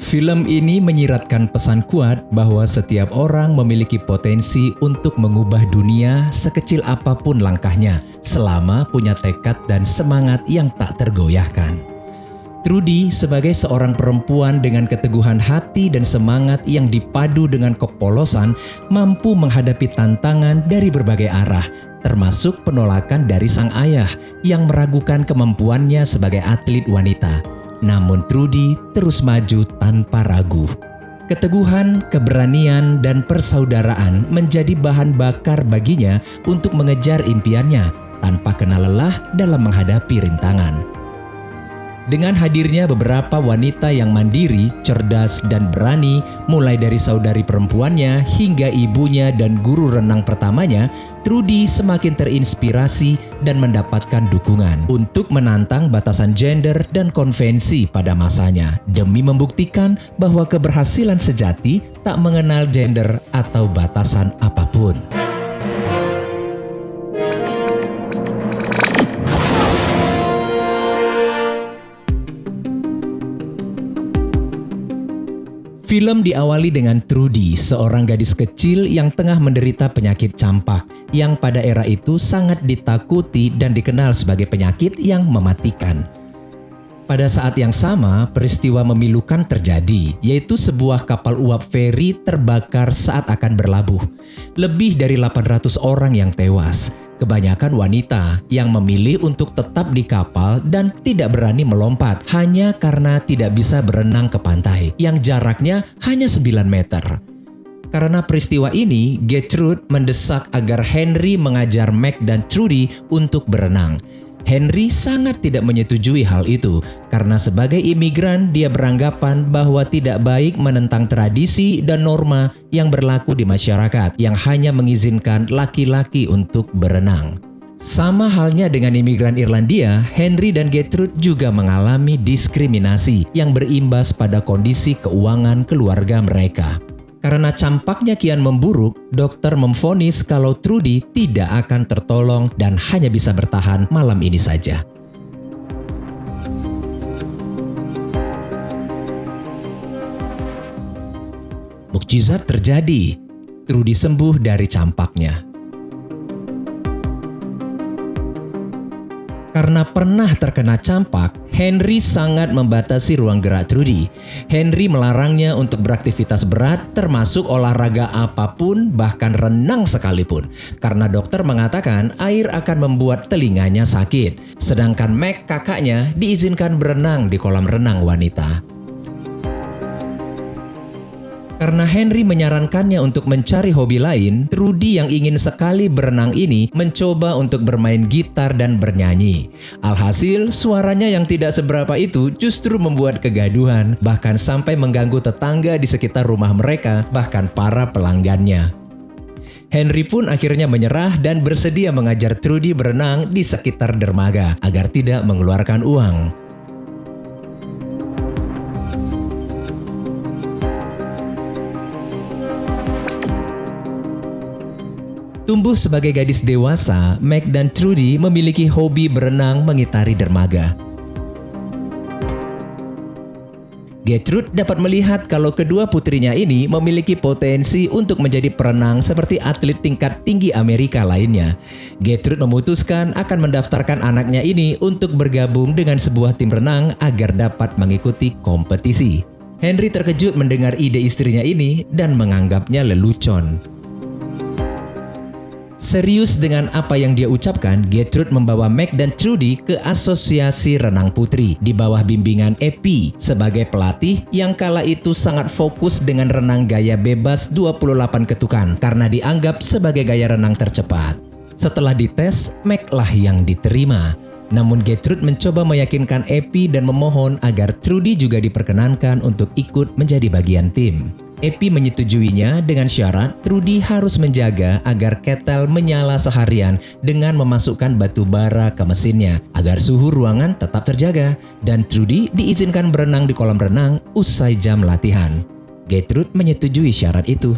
Film ini menyiratkan pesan kuat bahwa setiap orang memiliki potensi untuk mengubah dunia sekecil apapun langkahnya, selama punya tekad dan semangat yang tak tergoyahkan. Trudy sebagai seorang perempuan dengan keteguhan hati dan semangat yang dipadu dengan kepolosan mampu menghadapi tantangan dari berbagai arah, termasuk penolakan dari sang ayah yang meragukan kemampuannya sebagai atlet wanita. Namun Trudy terus maju tanpa ragu. Keteguhan, keberanian, dan persaudaraan menjadi bahan bakar baginya untuk mengejar impiannya tanpa kenal lelah dalam menghadapi rintangan. Dengan hadirnya beberapa wanita yang mandiri, cerdas, dan berani, mulai dari saudari perempuannya hingga ibunya dan guru renang pertamanya, Trudy semakin terinspirasi dan mendapatkan dukungan untuk menantang batasan gender dan konvensi pada masanya, demi membuktikan bahwa keberhasilan sejati tak mengenal gender atau batasan apapun. Film diawali dengan Trudy, seorang gadis kecil yang tengah menderita penyakit campak, yang pada era itu sangat ditakuti dan dikenal sebagai penyakit yang mematikan. Pada saat yang sama, peristiwa memilukan terjadi, yaitu sebuah kapal uap feri terbakar saat akan berlabuh. Lebih dari 800 orang yang tewas. Kebanyakan wanita yang memilih untuk tetap di kapal dan tidak berani melompat hanya karena tidak bisa berenang ke pantai yang jaraknya hanya 9 meter. Karena peristiwa ini, Gertrude mendesak agar Henry mengajar Meg dan Trudy untuk berenang. Henry sangat tidak menyetujui hal itu karena sebagai imigran dia beranggapan bahwa tidak baik menentang tradisi dan norma yang berlaku di masyarakat yang hanya mengizinkan laki-laki untuk berenang. Sama halnya dengan imigran Irlandia, Henry dan Gertrude juga mengalami diskriminasi yang berimbas pada kondisi keuangan keluarga mereka. Karena campaknya kian memburuk, dokter memvonis kalau Trudy tidak akan tertolong dan hanya bisa bertahan malam ini saja. Mukjizat terjadi. Trudy sembuh dari campaknya. Karena pernah terkena campak, Henry sangat membatasi ruang gerak Trudy. Henry melarangnya untuk beraktivitas berat, termasuk olahraga apapun, bahkan renang sekalipun. Karena dokter mengatakan air akan membuat telinganya sakit. Sedangkan Meg, kakaknya, diizinkan berenang di kolam renang wanita. Karena Henry menyarankannya untuk mencari hobi lain, Trudy yang ingin sekali berenang ini mencoba untuk bermain gitar dan bernyanyi. Alhasil, suaranya yang tidak seberapa itu justru membuat kegaduhan, bahkan sampai mengganggu tetangga di sekitar rumah mereka, bahkan para pelanggannya. Henry pun akhirnya menyerah dan bersedia mengajar Trudy berenang di sekitar dermaga agar tidak mengeluarkan uang. Tumbuh sebagai gadis dewasa, Meg dan Trudy memiliki hobi berenang mengitari dermaga. Gertrude dapat melihat kalau kedua putrinya ini memiliki potensi untuk menjadi perenang seperti atlet tingkat tinggi Amerika lainnya. Gertrude memutuskan akan mendaftarkan anaknya ini untuk bergabung dengan sebuah tim renang agar dapat mengikuti kompetisi. Henry terkejut mendengar ide istrinya ini dan menganggapnya lelucon. Serius dengan apa yang dia ucapkan, Gertrude membawa Meg dan Trudy ke Asosiasi Renang Putri di bawah bimbingan Epi sebagai pelatih yang kala itu sangat fokus dengan renang gaya bebas 28 ketukan karena dianggap sebagai gaya renang tercepat. Setelah dites, Meg lah yang diterima. Namun Gertrude mencoba meyakinkan Epi dan memohon agar Trudy juga diperkenankan untuk ikut menjadi bagian tim. Epi menyetujuinya dengan syarat Trudy harus menjaga agar ketel menyala seharian dengan memasukkan batu bara ke mesinnya agar suhu ruangan tetap terjaga dan Trudy diizinkan berenang di kolam renang usai jam latihan. Gertrude menyetujui syarat itu.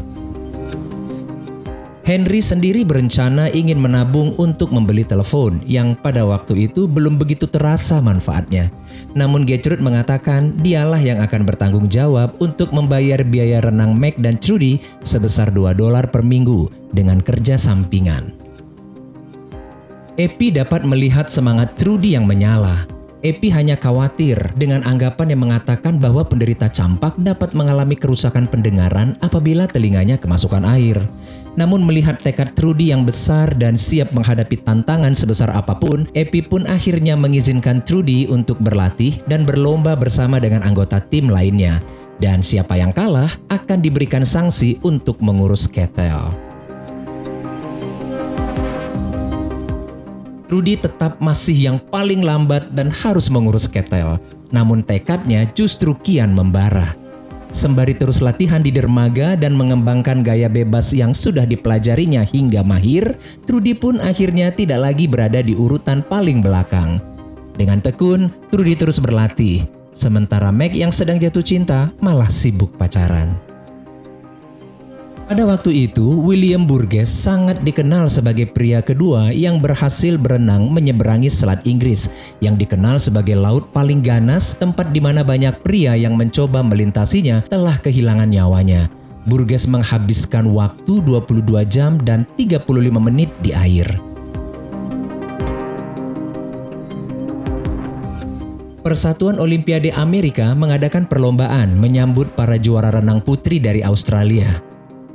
Henry sendiri berencana ingin menabung untuk membeli telepon yang pada waktu itu belum begitu terasa manfaatnya. Namun Gertrude mengatakan dialah yang akan bertanggung jawab untuk membayar biaya renang Meg dan Trudy sebesar $2 per minggu dengan kerja sampingan. Epi dapat melihat semangat Trudy yang menyala. Epi hanya khawatir dengan anggapan yang mengatakan bahwa penderita campak dapat mengalami kerusakan pendengaran apabila telinganya kemasukan air. Namun melihat tekad Trudy yang besar dan siap menghadapi tantangan sebesar apapun, Epi pun akhirnya mengizinkan Trudy untuk berlatih dan berlomba bersama dengan anggota tim lainnya. Dan siapa yang kalah akan diberikan sanksi untuk mengurus ketel. Trudy tetap masih yang paling lambat dan harus mengurus ketel. Namun tekadnya justru kian membara. Sembari terus latihan di dermaga dan mengembangkan gaya bebas yang sudah dipelajarinya hingga mahir, Trudy pun akhirnya tidak lagi berada di urutan paling belakang. Dengan tekun, Trudy terus berlatih. Sementara Meg yang sedang jatuh cinta malah sibuk pacaran. Pada waktu itu, William Burgess sangat dikenal sebagai pria kedua yang berhasil berenang menyeberangi Selat Inggris, yang dikenal sebagai laut paling ganas, tempat di mana banyak pria yang mencoba melintasinya telah kehilangan nyawanya. Burgess menghabiskan waktu 22 jam dan 35 menit di air. Persatuan Olimpiade Amerika mengadakan perlombaan menyambut para juara renang putri dari Australia.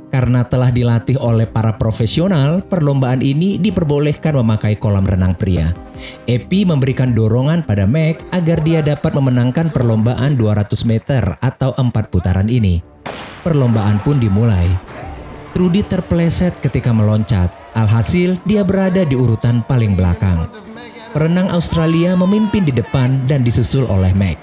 Karena telah dilatih oleh para profesional, perlombaan ini diperbolehkan memakai kolam renang pria. Epi memberikan dorongan pada Meg agar dia dapat memenangkan perlombaan 200 meter atau 4 putaran ini. Perlombaan pun dimulai. Trudy terpeleset ketika meloncat. Alhasil, dia berada di urutan paling belakang. Perenang Australia memimpin di depan dan disusul oleh Meg.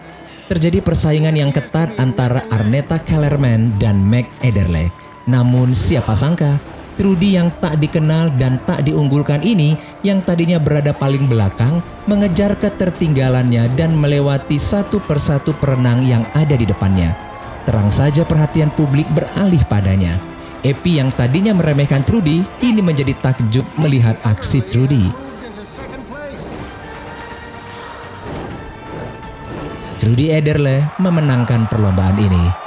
Terjadi persaingan yang ketat antara Arnetta Kellerman dan Meg Ederle. Namun siapa sangka, Trudy yang tak dikenal dan tak diunggulkan ini yang tadinya berada paling belakang mengejar ketertinggalannya dan melewati satu persatu perenang yang ada di depannya. Terang saja perhatian publik beralih padanya. Epi yang tadinya meremehkan Trudy kini menjadi takjub melihat aksi Trudy. Trudy Ederle memenangkan perlombaan ini.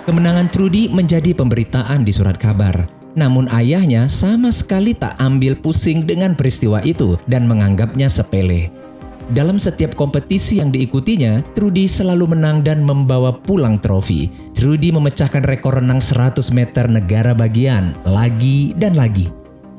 Kemenangan Trudy menjadi pemberitaan di surat kabar. Namun ayahnya sama sekali tak ambil pusing dengan peristiwa itu dan menganggapnya sepele. Dalam setiap kompetisi yang diikutinya, Trudy selalu menang dan membawa pulang trofi. Trudy memecahkan rekor renang 100 meter negara bagian, lagi dan lagi.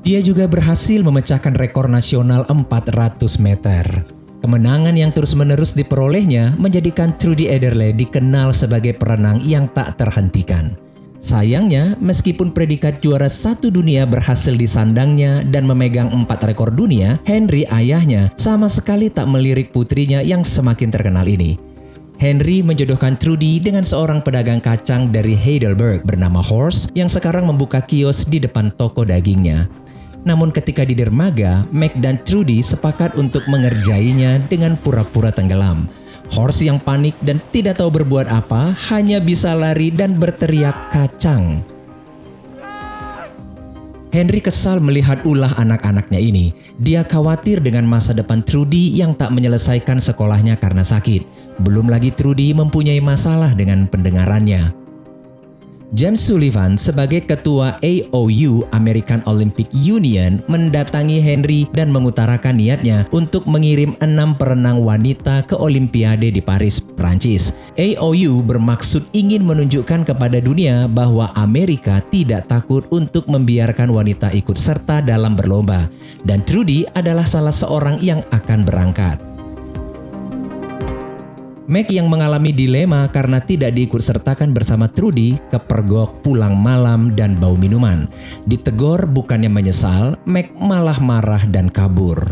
Dia juga berhasil memecahkan rekor nasional 400 meter. Kemenangan yang terus-menerus diperolehnya menjadikan Trudy Ederle dikenal sebagai perenang yang tak terhentikan. Sayangnya, meskipun predikat juara 1 dunia berhasil disandangnya dan memegang 4 rekor dunia, Henry ayahnya sama sekali tak melirik putrinya yang semakin terkenal ini. Henry menjodohkan Trudy dengan seorang pedagang kacang dari Heidelberg bernama Horst yang sekarang membuka kios di depan toko dagingnya. Namun ketika di dermaga, Meg dan Trudy sepakat untuk mengerjainya dengan pura-pura tenggelam. Horst yang panik dan tidak tahu berbuat apa, hanya bisa lari dan berteriak kacang. Henry kesal melihat ulah anak-anaknya ini. Dia khawatir dengan masa depan Trudy yang tak menyelesaikan sekolahnya karena sakit. Belum lagi Trudy mempunyai masalah dengan pendengarannya. James Sullivan sebagai ketua AOU American Olympic Union mendatangi Henry dan mengutarakan niatnya untuk mengirim 6 perenang wanita ke Olimpiade di Paris, Prancis. AOU bermaksud ingin menunjukkan kepada dunia bahwa Amerika tidak takut untuk membiarkan wanita ikut serta dalam berlomba, dan Trudy adalah salah seorang yang akan berangkat. Meg yang mengalami dilema karena tidak diikutsertakan bersama Trudy, kepergok pulang malam dan bau minuman. Ditegur bukannya menyesal, Meg malah marah dan kabur.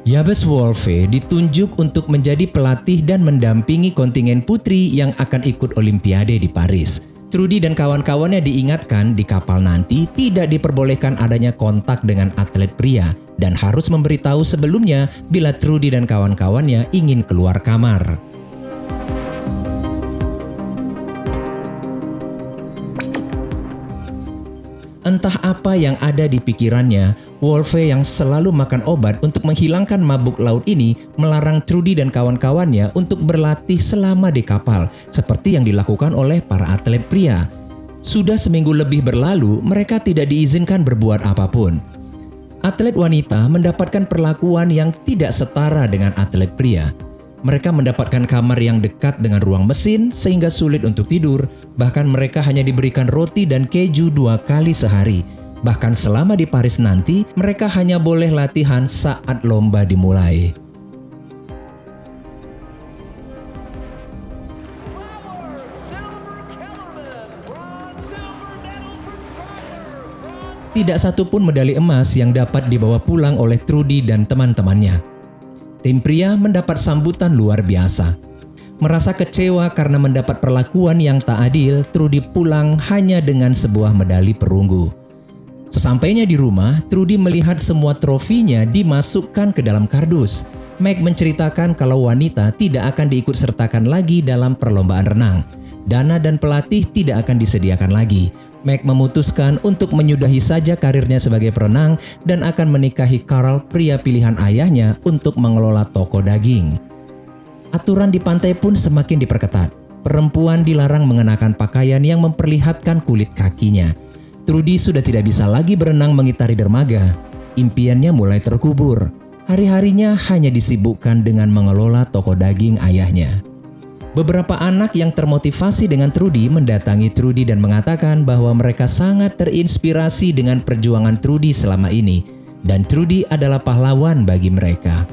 Jabez Wolfe ditunjuk untuk menjadi pelatih dan mendampingi kontingen putri yang akan ikut Olimpiade di Paris. Trudy dan kawan-kawannya diingatkan di kapal nanti tidak diperbolehkan adanya kontak dengan atlet pria dan harus memberitahu sebelumnya bila Trudy dan kawan-kawannya ingin keluar kamar. Entah apa yang ada di pikirannya, Wolfe yang selalu makan obat untuk menghilangkan mabuk laut ini melarang Trudy dan kawan-kawannya untuk berlatih selama di kapal, seperti yang dilakukan oleh para atlet pria. Sudah seminggu lebih berlalu, mereka tidak diizinkan berbuat apapun. Atlet wanita mendapatkan perlakuan yang tidak setara dengan atlet pria. Mereka mendapatkan kamar yang dekat dengan ruang mesin sehingga sulit untuk tidur, bahkan mereka hanya diberikan roti dan keju 2 kali sehari. Bahkan selama di Paris nanti, mereka hanya boleh latihan saat lomba dimulai. Tidak satu pun medali emas yang dapat dibawa pulang oleh Trudy dan teman-temannya. Tim pria mendapat sambutan luar biasa. Merasa kecewa karena mendapat perlakuan yang tak adil, Trudy pulang hanya dengan sebuah medali perunggu. Sesampainya di rumah, Trudy melihat semua trofinya dimasukkan ke dalam kardus. Meg menceritakan kalau wanita tidak akan diikut sertakan lagi dalam perlombaan renang. Dana dan pelatih tidak akan disediakan lagi. Meg memutuskan untuk menyudahi saja karirnya sebagai perenang dan akan menikahi Carl, pria pilihan ayahnya, untuk mengelola toko daging. Aturan di pantai pun semakin diperketat. Perempuan dilarang mengenakan pakaian yang memperlihatkan kulit kakinya. Trudy sudah tidak bisa lagi berenang mengitari dermaga. Impiannya mulai terkubur. Hari-harinya hanya disibukkan dengan mengelola toko daging ayahnya. Beberapa anak yang termotivasi dengan Trudy mendatangi Trudy dan mengatakan bahwa mereka sangat terinspirasi dengan perjuangan Trudy selama ini, dan Trudy adalah pahlawan bagi mereka.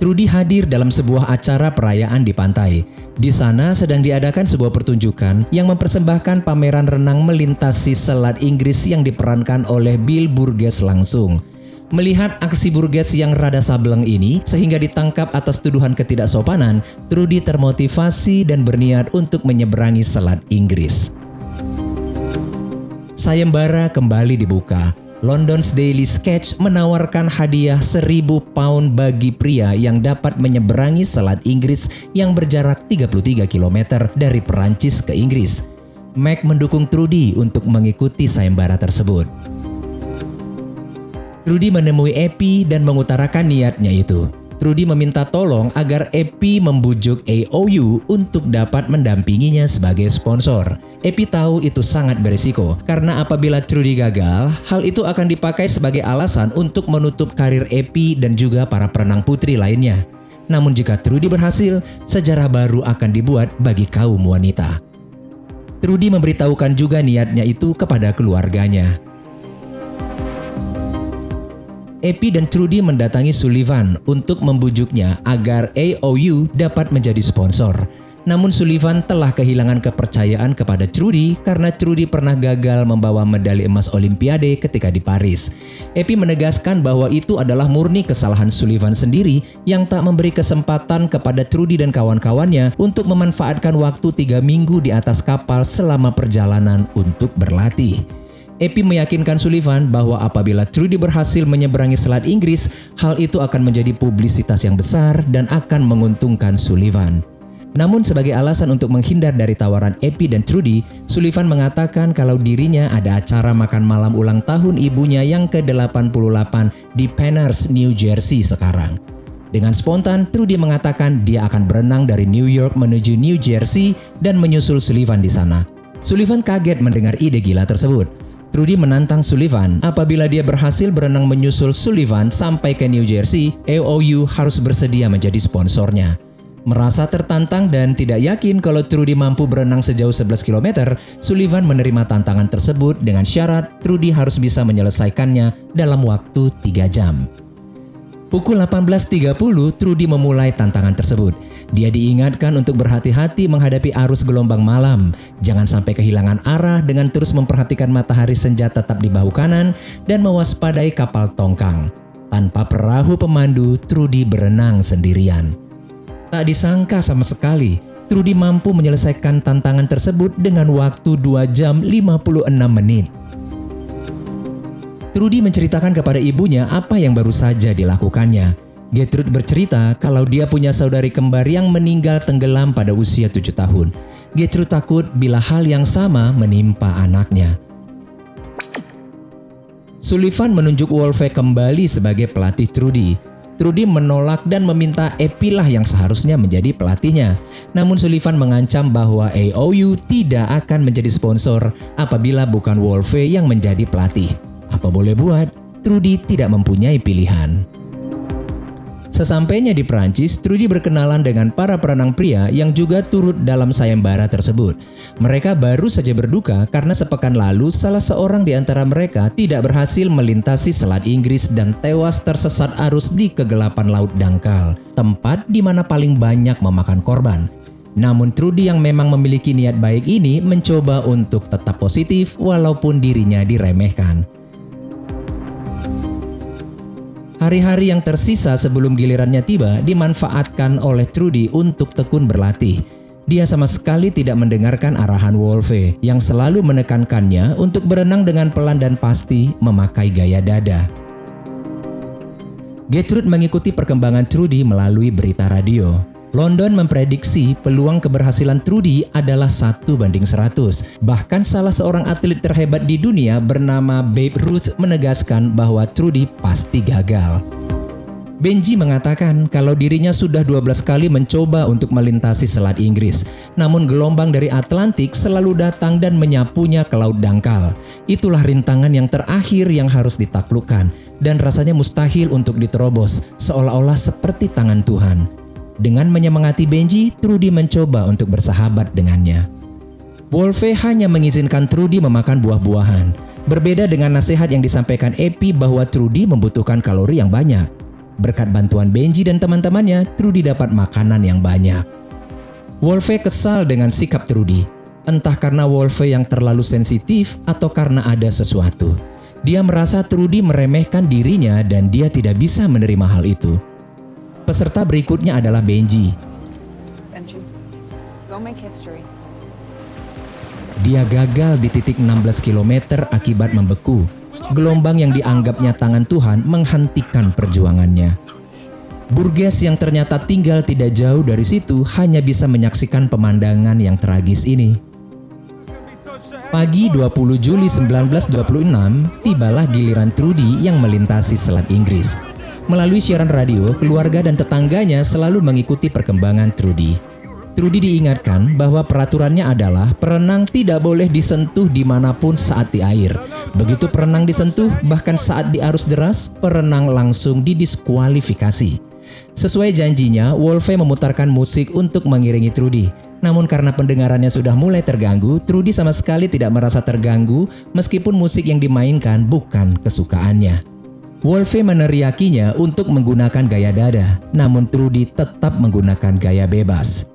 Trudy hadir dalam sebuah acara perayaan di pantai. Di sana sedang diadakan sebuah pertunjukan yang mempersembahkan pameran renang melintasi Selat Inggris yang diperankan oleh Bill Burgess langsung. Melihat aksi Burgess yang rada sableng ini sehingga ditangkap atas tuduhan ketidaksopanan, Trudy termotivasi dan berniat untuk menyeberangi Selat Inggris. Sayembara kembali dibuka. London's Daily Sketch menawarkan hadiah 1.000 pound bagi pria yang dapat menyeberangi Selat Inggris yang berjarak 33 km dari Perancis ke Inggris. Meg mendukung Trudy untuk mengikuti sayembara tersebut. Trudy menemui Epi dan mengutarakan niatnya itu. Trudy meminta tolong agar Epi membujuk AOU untuk dapat mendampinginya sebagai sponsor. Epi tahu itu sangat berisiko, karena apabila Trudy gagal, hal itu akan dipakai sebagai alasan untuk menutup karir Epi dan juga para perenang putri lainnya. Namun jika Trudy berhasil, sejarah baru akan dibuat bagi kaum wanita. Trudy memberitahukan juga niatnya itu kepada keluarganya. Epi dan Trudy mendatangi Sullivan untuk membujuknya agar AOU dapat menjadi sponsor. Namun Sullivan telah kehilangan kepercayaan kepada Trudy karena Trudy pernah gagal membawa medali emas Olimpiade ketika di Paris. Epi menegaskan bahwa itu adalah murni kesalahan Sullivan sendiri yang tak memberi kesempatan kepada Trudy dan kawan-kawannya untuk memanfaatkan waktu 3 minggu di atas kapal selama perjalanan untuk berlatih. Epi meyakinkan Sullivan bahwa apabila Trudy berhasil menyeberangi Selat Inggris, hal itu akan menjadi publisitas yang besar dan akan menguntungkan Sullivan. Namun sebagai alasan untuk menghindar dari tawaran Epi dan Trudy, Sullivan mengatakan kalau dirinya ada acara makan malam ulang tahun ibunya yang ke-88 di Penners, New Jersey sekarang. Dengan spontan, Trudy mengatakan dia akan berenang dari New York menuju New Jersey dan menyusul Sullivan di sana. Sullivan kaget mendengar ide gila tersebut. Trudy menantang Sullivan, apabila dia berhasil berenang menyusul Sullivan sampai ke New Jersey, AOU harus bersedia menjadi sponsornya. Merasa tertantang dan tidak yakin kalau Trudy mampu berenang sejauh 11 km, Sullivan menerima tantangan tersebut dengan syarat Trudy harus bisa menyelesaikannya dalam waktu 3 jam. Pukul 18.30, Trudy memulai tantangan tersebut. Dia diingatkan untuk berhati-hati menghadapi arus gelombang malam. Jangan sampai kehilangan arah dengan terus memperhatikan matahari senja tetap di bahu kanan dan mewaspadai kapal tongkang. Tanpa perahu pemandu, Trudy berenang sendirian. Tak disangka sama sekali, Trudy mampu menyelesaikan tantangan tersebut dengan waktu 2 jam 56 menit. Trudy menceritakan kepada ibunya apa yang baru saja dilakukannya. Gertrude bercerita kalau dia punya saudari kembar yang meninggal tenggelam pada usia 7 tahun. Gertrude takut bila hal yang sama menimpa anaknya. Sullivan menunjuk Wolfe kembali sebagai pelatih Trudy. Trudy menolak dan meminta Epi lah yang seharusnya menjadi pelatihnya. Namun Sullivan mengancam bahwa AOU tidak akan menjadi sponsor apabila bukan Wolfe yang menjadi pelatih. Apa boleh buat, Trudy tidak mempunyai pilihan. Sesampainya di Prancis, Trudy berkenalan dengan para perenang pria yang juga turut dalam sayembara tersebut. Mereka baru saja berduka karena sepekan lalu salah seorang di antara mereka tidak berhasil melintasi Selat Inggris dan tewas tersesat arus di kegelapan laut dangkal, tempat di mana paling banyak memakan korban. Namun Trudy yang memang memiliki niat baik ini mencoba untuk tetap positif walaupun dirinya diremehkan. Hari-hari yang tersisa sebelum gilirannya tiba dimanfaatkan oleh Trudy untuk tekun berlatih. Dia sama sekali tidak mendengarkan arahan Wolfe yang selalu menekankannya untuk berenang dengan pelan dan pasti memakai gaya dada. Gertrude mengikuti perkembangan Trudy melalui berita radio. London memprediksi peluang keberhasilan Trudy adalah 1:100. Bahkan salah seorang atlet terhebat di dunia bernama Babe Ruth menegaskan bahwa Trudy pasti gagal. Benji mengatakan kalau dirinya sudah 12 kali mencoba untuk melintasi Selat Inggris. Namun gelombang dari Atlantik selalu datang dan menyapunya ke laut dangkal. Itulah rintangan yang terakhir yang harus ditaklukkan dan rasanya mustahil untuk diterobos, seolah-olah seperti tangan Tuhan. Dengan menyemangati Benji, Trudy mencoba untuk bersahabat dengannya. Wolfe hanya mengizinkan Trudy memakan buah-buahan. Berbeda dengan nasihat yang disampaikan Epi bahwa Trudy membutuhkan kalori yang banyak. Berkat bantuan Benji dan teman-temannya, Trudy dapat makanan yang banyak. Wolfe kesal dengan sikap Trudy. Entah karena Wolfe yang terlalu sensitif atau karena ada sesuatu. Dia merasa Trudy meremehkan dirinya dan dia tidak bisa menerima hal itu. Peserta berikutnya adalah Benji. Benji, go make history. Dia gagal di titik 16 km akibat membeku. Gelombang yang dianggapnya tangan Tuhan menghentikan perjuangannya. Burgess yang ternyata tinggal tidak jauh dari situ hanya bisa menyaksikan pemandangan yang tragis ini. Pagi 20 Juli 1926, tibalah giliran Trudy yang melintasi Selat Inggris. Melalui siaran radio, keluarga dan tetangganya selalu mengikuti perkembangan Trudy. Trudy diingatkan bahwa peraturannya adalah perenang tidak boleh disentuh dimanapun saat di air. Begitu perenang disentuh, bahkan saat di arus deras, perenang langsung didiskualifikasi. Sesuai janjinya, Wolfe memutarkan musik untuk mengiringi Trudy. Namun karena pendengarannya sudah mulai terganggu, Trudy sama sekali tidak merasa terganggu meskipun musik yang dimainkan bukan kesukaannya. Wolfe meneriakinya untuk menggunakan gaya dada, namun Trudy tetap menggunakan gaya bebas.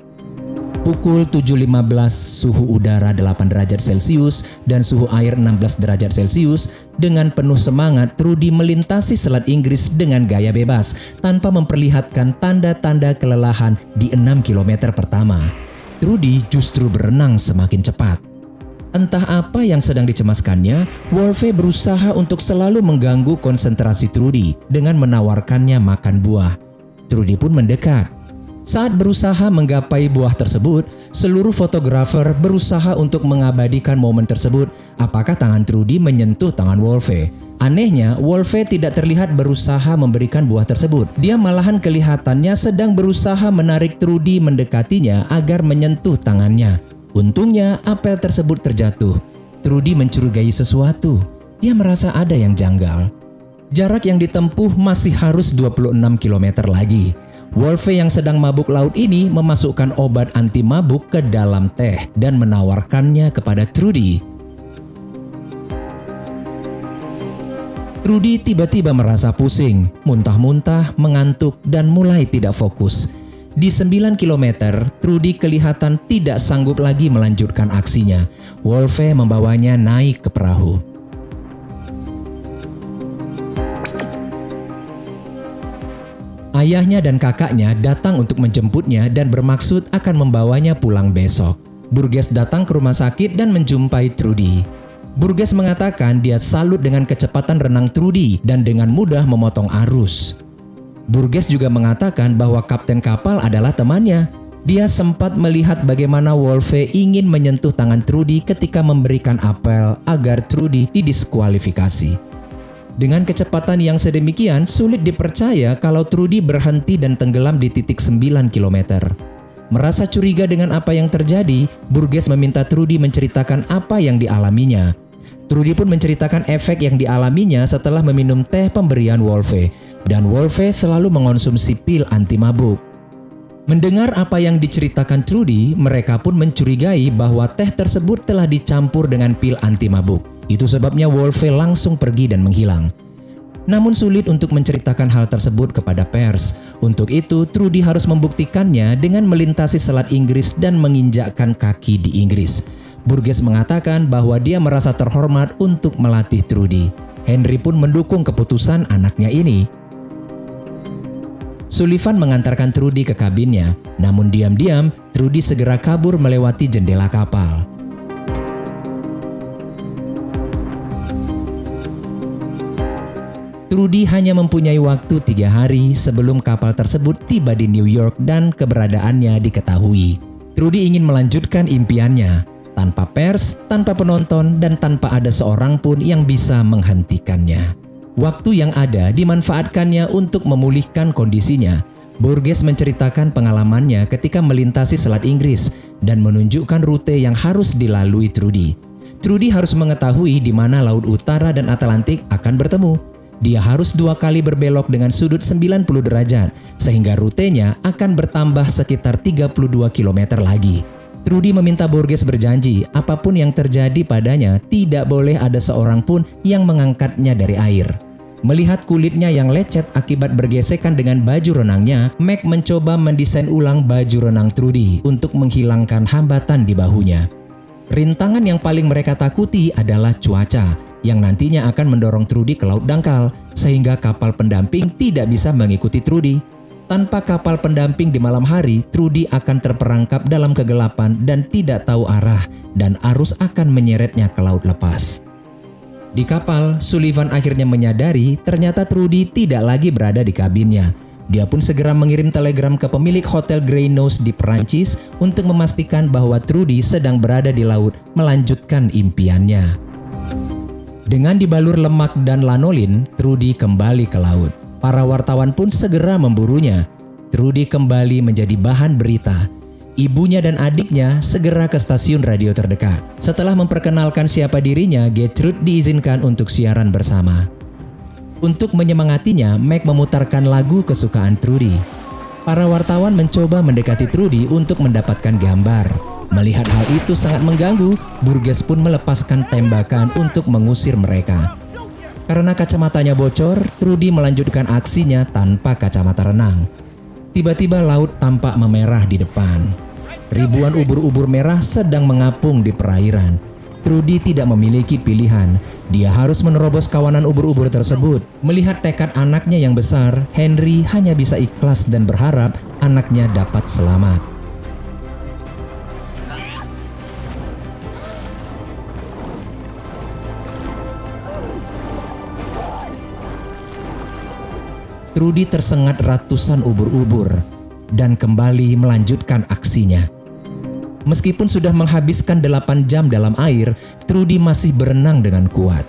Pukul 7.15 suhu udara 8 derajat Celcius dan suhu air 16 derajat Celcius. Dengan penuh semangat, Trudy melintasi Selat Inggris dengan gaya bebas tanpa memperlihatkan tanda-tanda kelelahan di 6 km pertama. Trudy justru berenang semakin cepat. Entah apa yang sedang dicemaskannya, Wolfe berusaha untuk selalu mengganggu konsentrasi Trudy dengan menawarkannya makan buah. Trudy pun mendekat. Saat berusaha menggapai buah tersebut, seluruh fotografer berusaha untuk mengabadikan momen tersebut. Apakah tangan Trudy menyentuh tangan Wolfe? Anehnya, Wolfe tidak terlihat berusaha memberikan buah tersebut. Dia malahan kelihatannya sedang berusaha menarik Trudy mendekatinya agar menyentuh tangannya. Untungnya, apel tersebut terjatuh. Trudy mencurigai sesuatu. Dia merasa ada yang janggal. Jarak yang ditempuh masih harus 26 km lagi. Wolfe yang sedang mabuk laut ini memasukkan obat anti mabuk ke dalam teh dan menawarkannya kepada Trudy. Trudy tiba-tiba merasa pusing, muntah-muntah, mengantuk, dan mulai tidak fokus. Di 9 km, Trudy kelihatan tidak sanggup lagi melanjutkan aksinya. Wolfe membawanya naik ke perahu. Ayahnya dan kakaknya datang untuk menjemputnya dan bermaksud akan membawanya pulang besok. Burgess datang ke rumah sakit dan menjumpai Trudy. Burgess mengatakan dia salut dengan kecepatan renang Trudy dan dengan mudah memotong arus. Burgess juga mengatakan bahwa kapten kapal adalah temannya. Dia sempat melihat bagaimana Wolfe ingin menyentuh tangan Trudy ketika memberikan apel agar Trudy didiskualifikasi. Dengan kecepatan yang sedemikian, sulit dipercaya kalau Trudy berhenti dan tenggelam di titik 9 km. Merasa curiga dengan apa yang terjadi, Burgess meminta Trudy menceritakan apa yang dialaminya. Trudy pun menceritakan efek yang dialaminya setelah meminum teh pemberian Wolfe, dan Wolfe selalu mengonsumsi pil anti mabuk. Mendengar apa yang diceritakan Trudy, mereka pun mencurigai bahwa teh tersebut telah dicampur dengan pil anti mabuk. Itu sebabnya Wolfe langsung pergi dan menghilang. Namun sulit untuk menceritakan hal tersebut kepada pers. Untuk itu, Trudy harus membuktikannya dengan melintasi Selat Inggris dan menginjakkan kaki di Inggris. Burgess mengatakan bahwa dia merasa terhormat untuk melatih Trudy. Henry pun mendukung keputusan anaknya ini. Sullivan mengantarkan Trudy ke kabinnya, namun diam-diam Trudy segera kabur melewati jendela kapal. Trudy hanya mempunyai waktu 3 hari sebelum kapal tersebut tiba di New York dan keberadaannya diketahui. Trudy ingin melanjutkan impiannya, tanpa pers, tanpa penonton, dan tanpa ada seorang pun yang bisa menghentikannya. Waktu yang ada dimanfaatkannya untuk memulihkan kondisinya. Burgess menceritakan pengalamannya ketika melintasi Selat Inggris dan menunjukkan rute yang harus dilalui Trudy. Trudy harus mengetahui di mana Laut Utara dan Atlantik akan bertemu. Dia harus 2 kali berbelok dengan sudut 90 derajat, sehingga rutenya akan bertambah sekitar 32 km lagi. Trudy meminta Burgess berjanji apapun yang terjadi padanya tidak boleh ada seorang pun yang mengangkatnya dari air. Melihat kulitnya yang lecet akibat bergesekan dengan baju renangnya, Meg mencoba mendesain ulang baju renang Trudy untuk menghilangkan hambatan di bahunya. Rintangan yang paling mereka takuti adalah cuaca, yang nantinya akan mendorong Trudy ke laut dangkal, sehingga kapal pendamping tidak bisa mengikuti Trudy. Tanpa kapal pendamping di malam hari, Trudy akan terperangkap dalam kegelapan dan tidak tahu arah, dan arus akan menyeretnya ke laut lepas. Di kapal, Sullivan akhirnya menyadari ternyata Trudy tidak lagi berada di kabinnya. Dia pun segera mengirim telegram ke pemilik Hotel Grey Nose di Perancis untuk memastikan bahwa Trudy sedang berada di laut melanjutkan impiannya. Dengan dibalur lemak dan lanolin, Trudy kembali ke laut. Para wartawan pun segera memburunya. Trudy kembali menjadi bahan berita. Ibunya dan adiknya segera ke stasiun radio terdekat. Setelah memperkenalkan siapa dirinya, Gertrude diizinkan untuk siaran bersama. Untuk menyemangatinya, Meg memutarkan lagu kesukaan Trudy. Para wartawan mencoba mendekati Trudy untuk mendapatkan gambar. Melihat hal itu sangat mengganggu, Burgess pun melepaskan tembakan untuk mengusir mereka. Karena kacamatanya bocor, Trudy melanjutkan aksinya tanpa kacamata renang. Tiba-tiba laut tampak memerah di depan. Ribuan ubur-ubur merah sedang mengapung di perairan. Trudy tidak memiliki pilihan. Dia harus menerobos kawanan ubur-ubur tersebut. Melihat tekad anaknya yang besar, Henry hanya bisa ikhlas dan berharap anaknya dapat selamat. Trudy tersengat ratusan ubur-ubur dan kembali melanjutkan aksinya. Meskipun sudah menghabiskan 8 jam dalam air, Trudy masih berenang dengan kuat.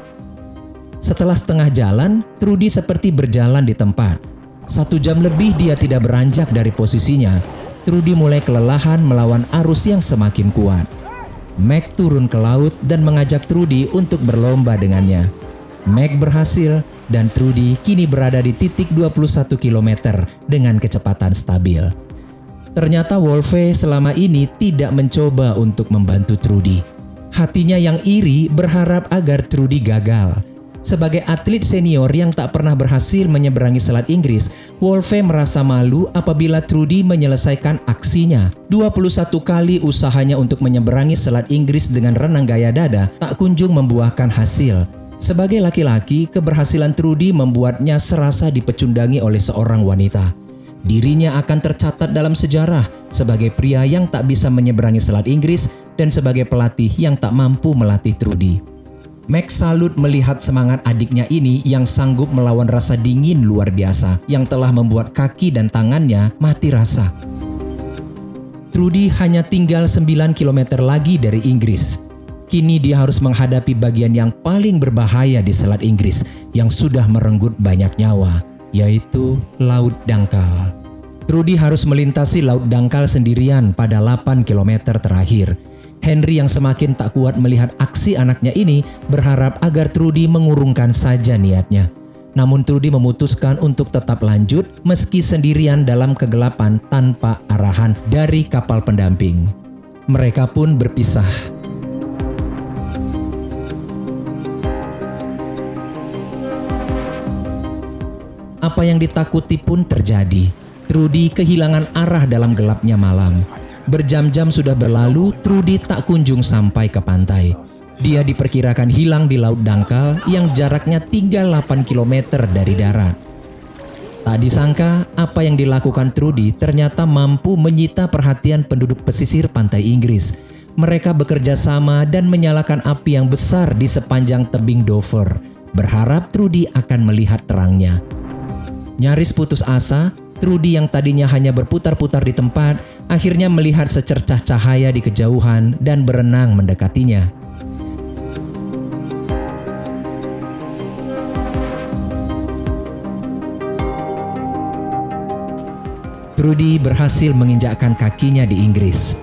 Setelah setengah jalan, Trudy seperti berjalan di tempat. 1 jam lebih dia tidak beranjak dari posisinya. Trudy mulai kelelahan melawan arus yang semakin kuat. Meg turun ke laut dan mengajak Trudy untuk berlomba dengannya. Meg berhasil dan Trudy kini berada di titik 21 km dengan kecepatan stabil. Ternyata Wolfe selama ini tidak mencoba untuk membantu Trudy. Hatinya yang iri berharap agar Trudy gagal. Sebagai atlet senior yang tak pernah berhasil menyeberangi Selat Inggris, Wolfe merasa malu apabila Trudy menyelesaikan aksinya. 21 kali usahanya untuk menyeberangi Selat Inggris dengan renang gaya dada tak kunjung membuahkan hasil. Sebagai laki-laki, keberhasilan Trudy membuatnya serasa dipecundangi oleh seorang wanita. Dirinya akan tercatat dalam sejarah sebagai pria yang tak bisa menyeberangi Selat Inggris dan sebagai pelatih yang tak mampu melatih Trudy. Meg salut melihat semangat adiknya ini yang sanggup melawan rasa dingin luar biasa yang telah membuat kaki dan tangannya mati rasa. Trudy hanya tinggal 9 km lagi dari Inggris. Kini dia harus menghadapi bagian yang paling berbahaya di Selat Inggris yang sudah merenggut banyak nyawa, yaitu Laut Dangkal. Trudy harus melintasi Laut Dangkal sendirian pada 8 km terakhir. Henry yang semakin tak kuat melihat aksi anaknya ini berharap agar Trudy mengurungkan saja niatnya. Namun Trudy memutuskan untuk tetap lanjut meski sendirian dalam kegelapan tanpa arahan dari kapal pendamping. Mereka pun berpisah. Apa yang ditakuti pun terjadi. Trudy kehilangan arah dalam gelapnya malam. Berjam-jam sudah berlalu, Trudy tak kunjung sampai ke pantai. Dia diperkirakan hilang di Laut Dangkal yang jaraknya tinggal 8 km dari darat. Tak disangka, apa yang dilakukan Trudy ternyata mampu menyita perhatian penduduk pesisir pantai Inggris. Mereka bekerja sama dan menyalakan api yang besar di sepanjang tebing Dover, berharap Trudy akan melihat terangnya. Nyaris putus asa, Trudy yang tadinya hanya berputar-putar di tempat, akhirnya melihat secercah cahaya di kejauhan dan berenang mendekatinya. Trudy berhasil menginjakkan kakinya di Inggris.